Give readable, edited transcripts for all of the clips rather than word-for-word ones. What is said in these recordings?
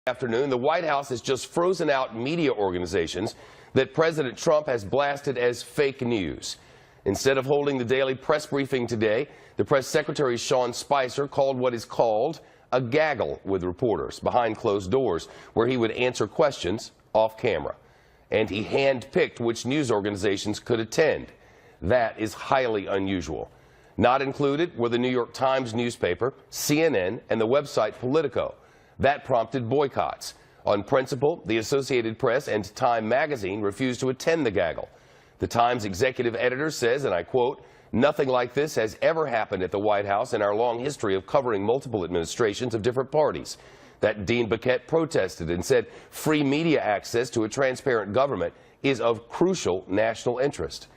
Afternoon, the White House has just frozen out media organizations that President Trump has blasted as fake news. Instead of holding the daily press briefing today, the press secretary Sean Spicer called what is called a gaggle with reporters behind closed doors, where he would answer questions off camera. And he handpicked which news organizations could attend. That is highly unusual. Not included were the New York Times newspaper, CNN, and the website Politico. That prompted boycotts. On principle, the Associated Press and Time magazine refused to attend the gaggle. The Times executive editor says, and I quote, "Nothing like this has ever happened at the White House in our long history of covering multiple administrations of different parties." That Dean Baquet protested and said free media access to a transparent government is of crucial national interest.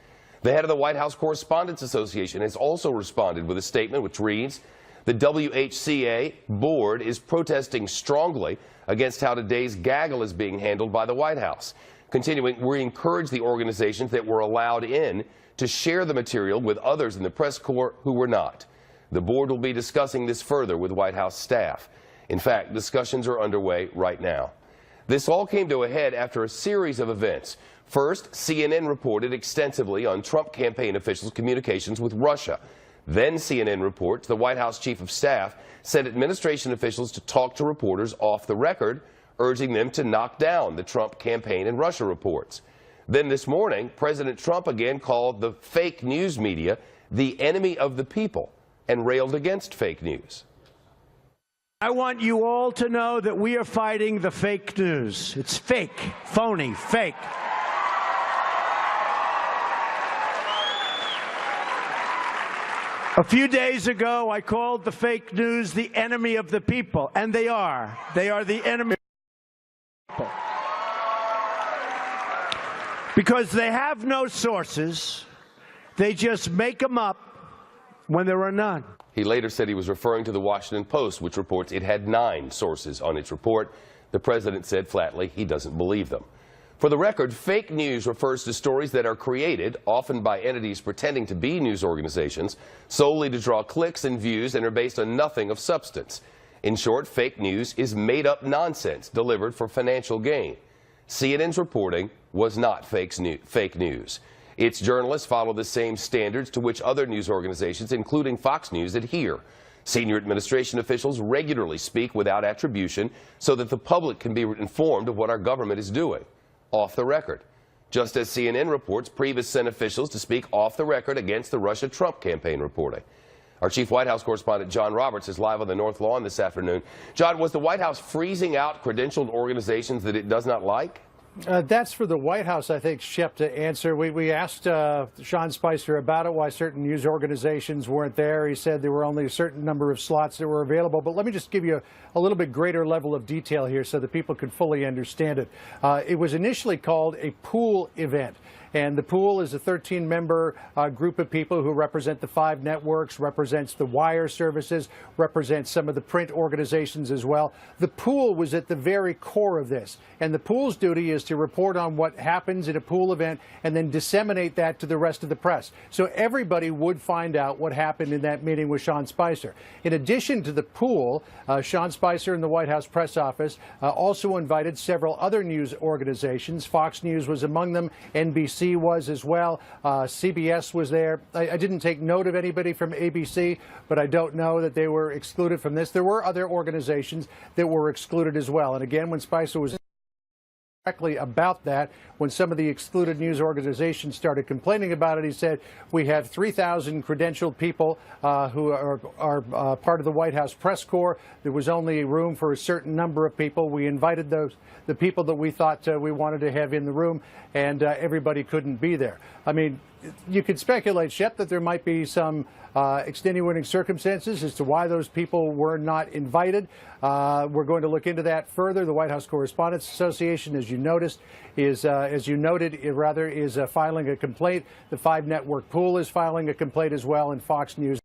The head of the White House Correspondents Association has also responded with a statement which reads, "The WHCA board is protesting strongly against how today's gaggle is being handled by the White House." Continuing, we encourage the organizations that were allowed in to share the material with others in the press corps who were not. The board will be discussing this further with White House staff. In fact, discussions are underway right now. This all came to a head after a series of events. First, CNN reported extensively on Trump campaign officials' communications with Russia. Then CNN reports the White House chief of staff sent administration officials to talk to reporters off the record, urging them to knock down the Trump campaign and Russia reports. Then this morning, President Trump again called the fake news media the enemy of the people and railed against fake news. I want you all to know that we are fighting the fake news. It's fake, phony, fake. A few days ago, I called the fake news the enemy of the people, and they are. They are the enemy of the people. Because they have no sources, they just make them up when there are none. He later said he was referring to the Washington Post, which reports it had 9 sources on its report. The president said flatly he doesn't believe them. For the record, fake news refers to stories that are created, often by entities pretending to be news organizations, solely to draw clicks and views and are based on nothing of substance. In short, fake news is made-up nonsense delivered for financial gain. CNN's reporting was not fake news. Its journalists follow the same standards to which other news organizations, including Fox News, adhere. Senior administration officials regularly speak without attribution so that the public can be informed of what our government is doing off the record. Just as CNN reports Priebus sent officials to speak off the record against the Russia-Trump campaign reporting. Our chief White House correspondent John Roberts is live on the North Lawn this afternoon. John, was the White House freezing out credentialed organizations that it does not like? That's for the White House, I think, Shep, to answer. We asked Sean Spicer about it, why certain news organizations weren't there. He said there were only a certain number of slots that were available. But let me just give you a little bit greater level of detail here so that people could fully understand it. It was initially called a pool event. And the pool is a 13-member group of people who represent the 5 networks, represents the wire services, represents some of the print organizations as well. The pool was at the very core of this. And the pool's duty is to report on what happens at a pool event and then disseminate that to the rest of the press. So everybody would find out what happened in that meeting with Sean Spicer. In addition to the pool, Sean Spicer and the White House press office also invited several other news organizations. Fox News was among them, NBC was as well. CBS was there. I didn't take note of anybody from ABC, but I don't know that they were excluded from this. There were other organizations that were excluded as well. And again, when Spicer was directly about that, when some of the excluded news organizations started complaining about it, he said, we have 3,000 credentialed people who are part of the White House press corps. There was only room for a certain number of people. We invited the people that we thought we wanted to have in the room, and everybody couldn't be there. I mean, you could speculate, Shep, that there might be some extenuating circumstances as to why those people were not invited. We're going to look into that further. The White House Correspondents Association, as you noted, is filing a complaint. The 5-network pool is filing a complaint as well, and Fox News